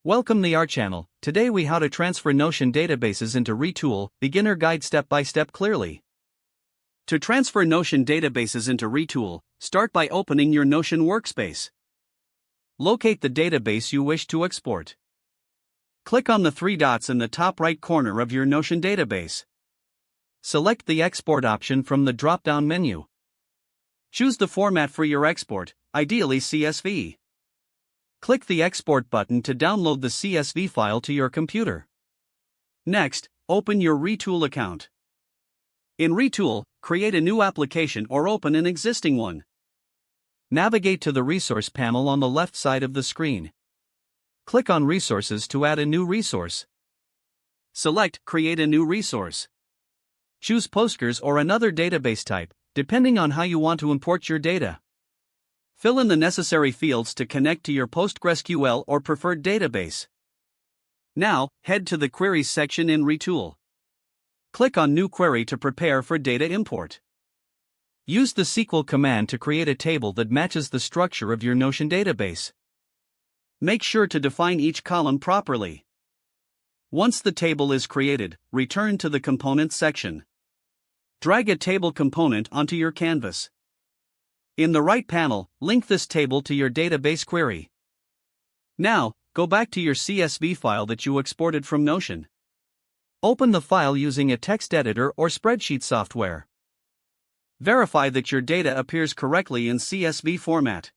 Welcome to our channel. Today we how to transfer Notion databases into Retool, beginner guide step by step clearly. To transfer Notion databases into Retool, start by opening your Notion workspace. Locate the database you wish to export. Click on the three dots in the top right corner of your Notion database. Select the export option from the drop-down menu. Choose the format for your export, ideally CSV. Click the Export button to download the CSV file to your computer. Next, open your Retool account. In Retool, create a new application or open an existing one. Navigate to the Resource panel on the left side of the screen. Click on Resources to add a new resource. Select Create a new resource. Choose Postgres or another database type, depending on how you want to import your data. Fill in the necessary fields to connect to your PostgreSQL or preferred database. Now, head to the Queries section in Retool. Click on New Query to prepare for data import. Use the SQL command to create a table that matches the structure of your Notion database. Make sure to define each column properly. Once the table is created, return to the Components section. Drag a table component onto your canvas. In the right panel, link this table to your database query. Now, go back to your CSV file that you exported from Notion. Open the file using a text editor or spreadsheet software. Verify that your data appears correctly in CSV format.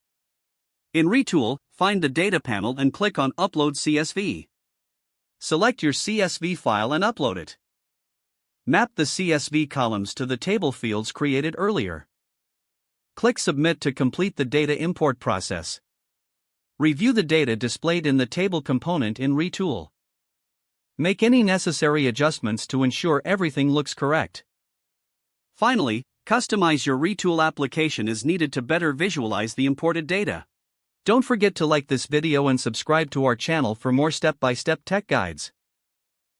In Retool, find the Data panel and click on Upload CSV. Select your CSV file and upload it. Map the CSV columns to the table fields created earlier. Click Submit to complete the data import process. Review the data displayed in the table component in Retool. Make any necessary adjustments to ensure everything looks correct. Finally, customize your Retool application as needed to better visualize the imported data. Don't forget to like this video and subscribe to our channel for more step-by-step tech guides.